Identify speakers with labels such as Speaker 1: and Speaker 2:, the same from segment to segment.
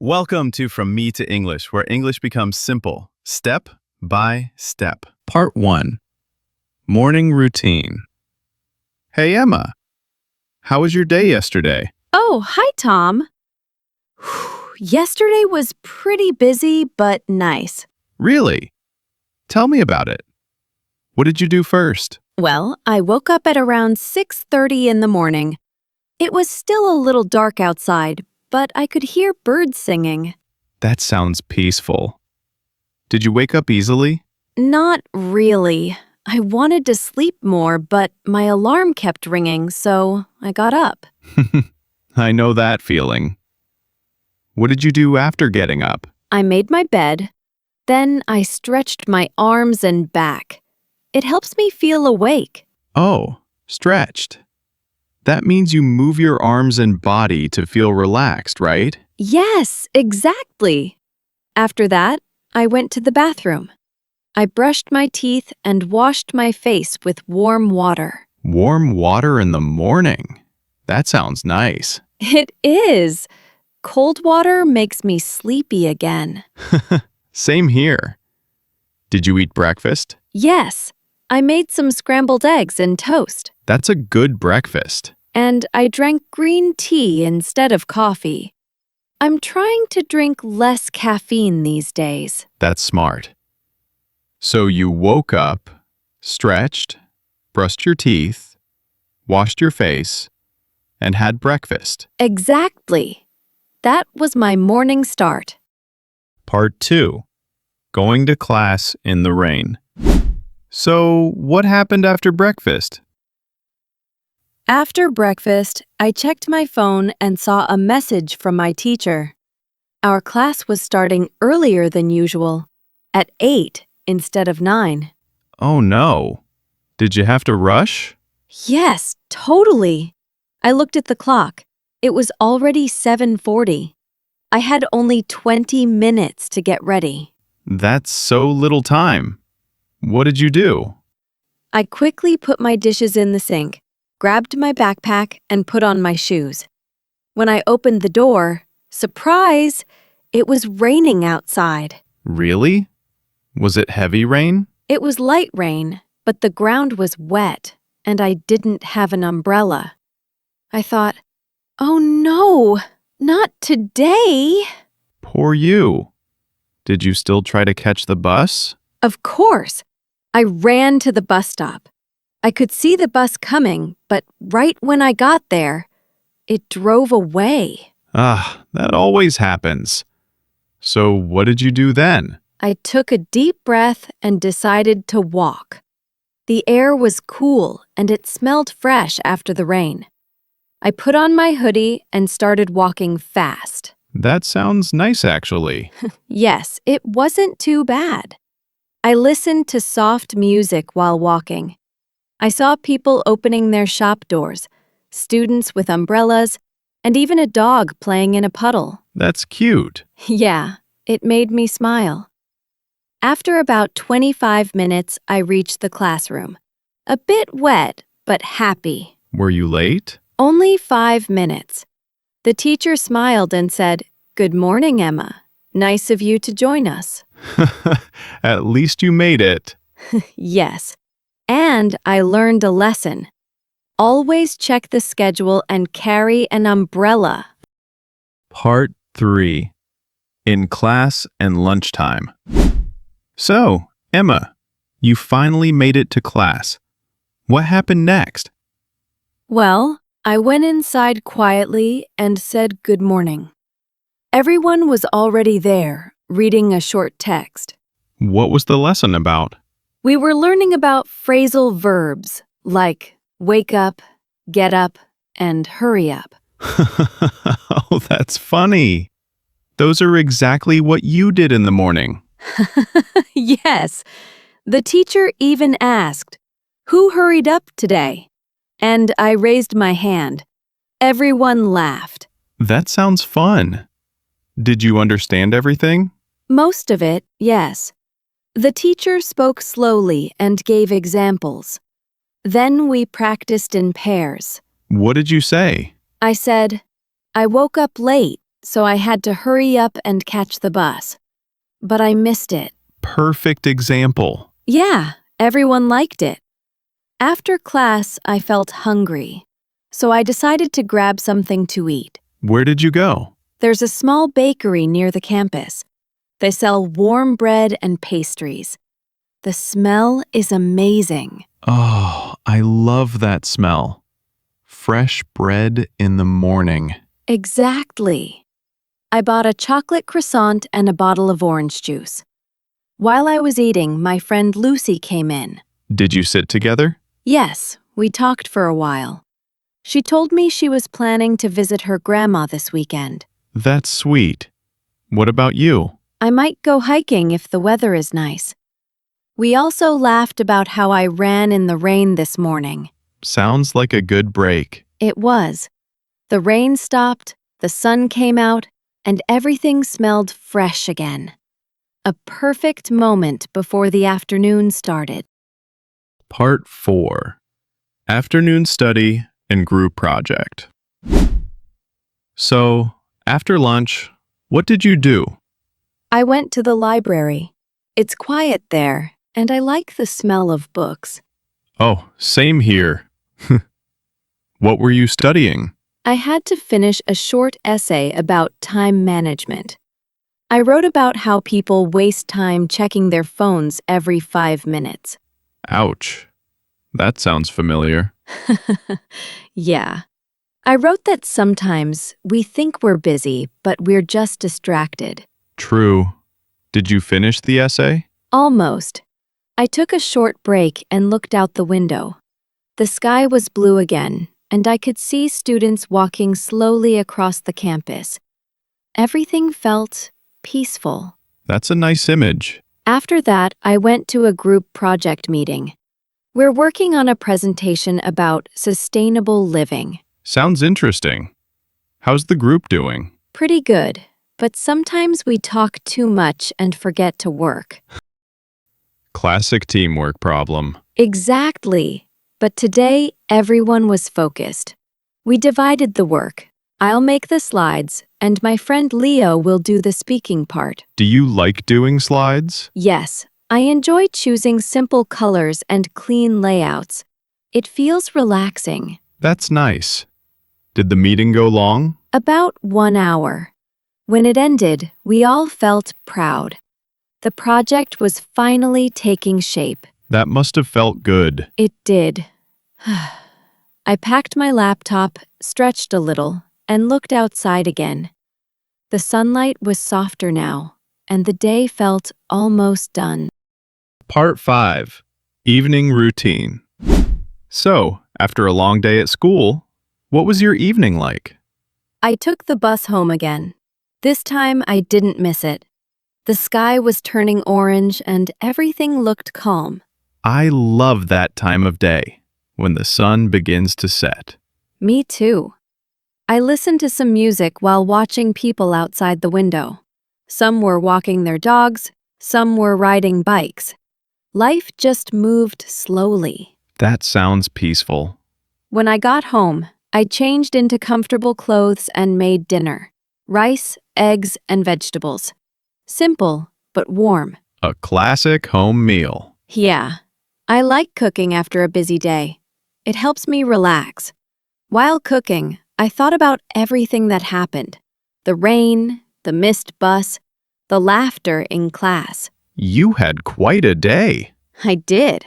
Speaker 1: Welcome to From Me to English, where English becomes simple, step by step. Part 1. Morning Routine. Hey, Emma. How was your day yesterday?
Speaker 2: Oh, hi, Tom. Yesterday was pretty busy, but nice.
Speaker 1: Really? Tell me about it. What did you do first?
Speaker 2: Well, I woke up at around 6:30 in the morning. It was still a little dark outside, but I could hear birds singing.
Speaker 1: That sounds peaceful. Did you wake up easily?
Speaker 2: Not really. I wanted to sleep more, but my alarm kept ringing, so I got up.
Speaker 1: I know that feeling. What did you do after getting up?
Speaker 2: I made my bed. Then I stretched my arms and back. It helps me feel awake.
Speaker 1: Oh, stretched. That means you move your arms and body to feel relaxed, right?
Speaker 2: Yes, exactly. After that, I went to the bathroom. I brushed my teeth and washed my face with warm water.
Speaker 1: Warm water in the morning. That sounds nice.
Speaker 2: It is. Cold water makes me sleepy again.
Speaker 1: Same here. Did you eat breakfast?
Speaker 2: Yes, I made some scrambled eggs and toast.
Speaker 1: That's a good breakfast.
Speaker 2: And I drank green tea instead of coffee. I'm trying to drink less caffeine these days.
Speaker 1: That's smart. So you woke up, stretched, brushed your teeth, washed your face, and had breakfast.
Speaker 2: Exactly. That was my morning start.
Speaker 1: Part 2. Going to class in the rain. So, what happened after breakfast?
Speaker 2: After breakfast, I checked my phone and saw a message from my teacher. Our class was starting earlier than usual, at 8 instead of 9.
Speaker 1: Oh no. Did you have to rush?
Speaker 2: Yes, totally. I looked at the clock. It was already 7:40. I had only 20 minutes to get ready.
Speaker 1: That's so little time. What did you do?
Speaker 2: I quickly put my dishes in the sink, grabbed my backpack, and put on my shoes. When I opened the door, surprise, it was raining outside.
Speaker 1: Really? Was it heavy rain?
Speaker 2: It was light rain, but the ground was wet, and I didn't have an umbrella. I thought, oh no, not today.
Speaker 1: Poor you. Did you still try to catch the bus?
Speaker 2: Of course. I ran to the bus stop. I could see the bus coming, but right when I got there, it drove away.
Speaker 1: That always happens. So what did you do then?
Speaker 2: I took a deep breath and decided to walk. The air was cool and it smelled fresh after the rain. I put on my hoodie and started walking fast.
Speaker 1: That sounds nice, actually.
Speaker 2: Yes, it wasn't too bad. I listened to soft music while walking. I saw people opening their shop doors, students with umbrellas, and even a dog playing in a puddle.
Speaker 1: That's cute.
Speaker 2: Yeah, it made me smile. After about 25 minutes, I reached the classroom. A bit wet, but happy.
Speaker 1: Were you late?
Speaker 2: Only 5 minutes. The teacher smiled and said, "Good morning, Emma. Nice of you to join us."
Speaker 1: At least you made it.
Speaker 2: Yes, and I learned a lesson. Always check the schedule and carry an umbrella.
Speaker 1: Part 3. In class and lunchtime. So, Emma, you finally made it to class. What happened next?
Speaker 2: Well, I went inside quietly and said good morning. Everyone was already there, reading a short text.
Speaker 1: What was the lesson about?
Speaker 2: We were learning about phrasal verbs like wake up, get up, and hurry up.
Speaker 1: Oh, that's funny. Those are exactly what you did in the morning.
Speaker 2: Yes, the teacher even asked, "Who hurried up today?" And I raised my hand. Everyone laughed.
Speaker 1: That sounds fun. Did you understand everything?
Speaker 2: Most of it, yes. The teacher spoke slowly and gave examples. Then we practiced in pairs.
Speaker 1: What did you say?
Speaker 2: I said, "I woke up late. so I had to hurry up and catch the bus. But I missed it.
Speaker 1: Perfect example.
Speaker 2: Yeah, everyone liked it. After class, I felt hungry, so I decided to grab something to eat.
Speaker 1: Where did you go?
Speaker 2: There's a small bakery near the campus. They sell warm bread and pastries. The smell is amazing.
Speaker 1: Oh, I love that smell. Fresh bread in the morning.
Speaker 2: Exactly. I bought a chocolate croissant and a bottle of orange juice. While I was eating, my friend Lucy came in.
Speaker 1: Did you sit together?
Speaker 2: Yes, we talked for a while. She told me she was planning to visit her grandma this weekend.
Speaker 1: That's sweet. What about you?
Speaker 2: I might go hiking if the weather is nice. We also laughed about how I ran in the rain this morning.
Speaker 1: Sounds like a good break.
Speaker 2: It was. The rain stopped, the sun came out, and everything smelled fresh again. A perfect moment before the afternoon started.
Speaker 1: Part 4. Afternoon Study and Group Project. So, after lunch, what did you do?
Speaker 2: I went to the library. It's quiet there, and I like the smell of books.
Speaker 1: Oh, same here. What were you studying?
Speaker 2: I had to finish a short essay about time management. I wrote about how people waste time checking their phones every 5 minutes.
Speaker 1: Ouch. That sounds familiar.
Speaker 2: Yeah. I wrote that sometimes we think we're busy, but we're just distracted.
Speaker 1: True. Did you finish the essay?
Speaker 2: Almost. I took a short break and looked out the window. The sky was blue again, and I could see students walking slowly across the campus. Everything felt peaceful.
Speaker 1: That's a nice image.
Speaker 2: After that, I went to a group project meeting. We're working on a presentation about sustainable living.
Speaker 1: Sounds interesting. How's the group doing?
Speaker 2: Pretty good, but sometimes we talk too much and forget to work.
Speaker 1: Classic teamwork problem.
Speaker 2: Exactly. But today, everyone was focused. We divided the work. I'll make the slides, and my friend Leo will do the speaking part.
Speaker 1: Do you like doing slides?
Speaker 2: Yes, I enjoy choosing simple colors and clean layouts. It feels relaxing.
Speaker 1: That's nice. Did the meeting go long?
Speaker 2: About 1 hour. When it ended, we all felt proud. The project was finally taking shape.
Speaker 1: That must have felt good.
Speaker 2: It did. I packed my laptop, stretched a little, and looked outside again. The sunlight was softer now, and the day felt almost done.
Speaker 1: Part 5. Evening Routine. So, after a long day at school, what was your evening like?
Speaker 2: I took the bus home again. This time I didn't miss it. The sky was turning orange and everything looked calm.
Speaker 1: I love that time of day, when the sun begins to set.
Speaker 2: Me too. I listened to some music while watching people outside the window. Some were walking their dogs, some were riding bikes. Life just moved slowly.
Speaker 1: That sounds peaceful.
Speaker 2: When I got home, I changed into comfortable clothes and made dinner. Rice, eggs, and vegetables. Simple, but warm.
Speaker 1: A classic home meal.
Speaker 2: Yeah, I like cooking after a busy day. It helps me relax. While cooking, I thought about everything that happened. The rain, the missed bus, the laughter in class.
Speaker 1: You had quite a day.
Speaker 2: I did.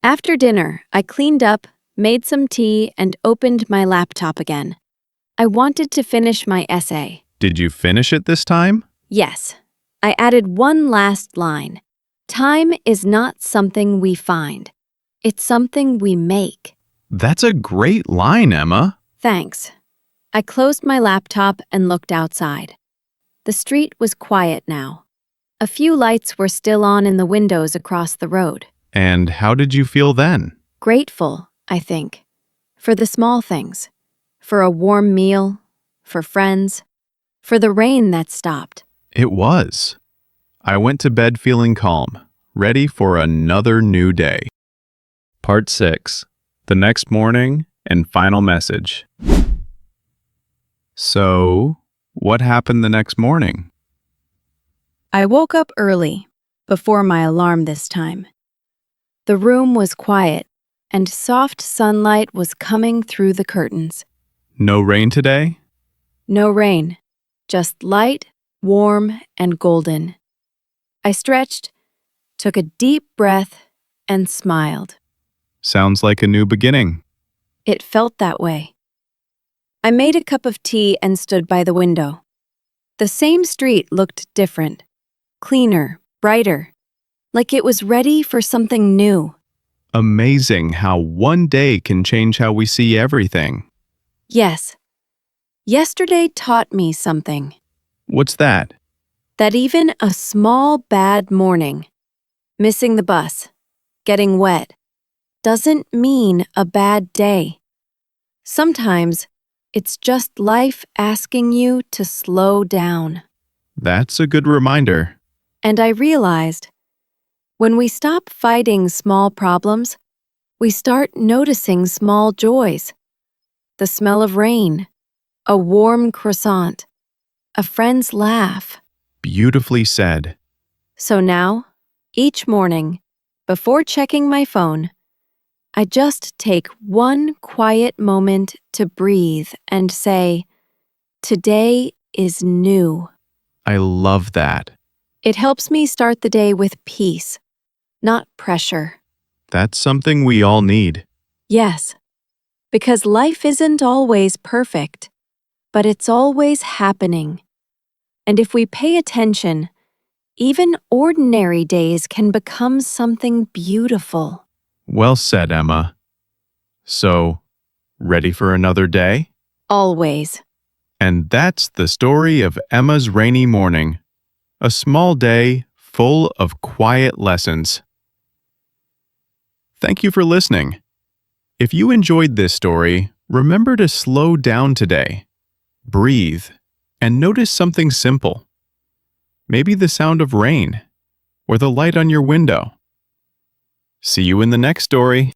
Speaker 2: After dinner, I cleaned up, made some tea, and opened my laptop again. I wanted to finish my essay.
Speaker 1: Did you finish it this time?
Speaker 2: Yes, I added one last line. Time is not something we find. It's something we make.
Speaker 1: That's a great line, Emma.
Speaker 2: Thanks. I closed my laptop and looked outside. The street was quiet now. A few lights were still on in the windows across the road.
Speaker 1: And how did you feel then?
Speaker 2: Grateful, I think. For the small things. For a warm meal. For friends. For the rain that stopped.
Speaker 1: It was. I went to bed feeling calm, ready for another new day. Part 6. The next morning and final message. So, What happened the next morning?
Speaker 2: I woke up early, before my alarm this time. The room was quiet, and soft sunlight was coming through the curtains.
Speaker 1: No rain today?
Speaker 2: No rain, just light, warm, and golden. I stretched, took a deep breath, and smiled.
Speaker 1: Sounds like a new beginning.
Speaker 2: It felt that way. I made a cup of tea and stood by the window. The same street looked different, cleaner, brighter, like it was ready for something new.
Speaker 1: Amazing how one day can change how we see everything.
Speaker 2: Yes, yesterday taught me something.
Speaker 1: What's that?
Speaker 2: That even a small bad morning, missing the bus, getting wet, doesn't mean a bad day. Sometimes it's just life asking you to slow down.
Speaker 1: That's a good reminder.
Speaker 2: And I realized, when we stop fighting small problems, we start noticing small joys. The smell of rain, a warm croissant, a friend's laugh.
Speaker 1: Beautifully said.
Speaker 2: So now, each morning, before checking my phone, I just take one quiet moment to breathe and say, "Today is new."
Speaker 1: I love that.
Speaker 2: It helps me start the day with peace, not pressure.
Speaker 1: That's something we all need.
Speaker 2: Yes, because life isn't always perfect, but it's always happening. And if we pay attention, even ordinary days can become something beautiful.
Speaker 1: Well said, Emma. So, ready for another day?
Speaker 2: Always.
Speaker 1: And that's the story of Emma's rainy morning. A small day full of quiet lessons. Thank you for listening. If you enjoyed this story, remember to slow down today, breathe, and notice something simple. Maybe the sound of rain or the light on your window. See you in the next story.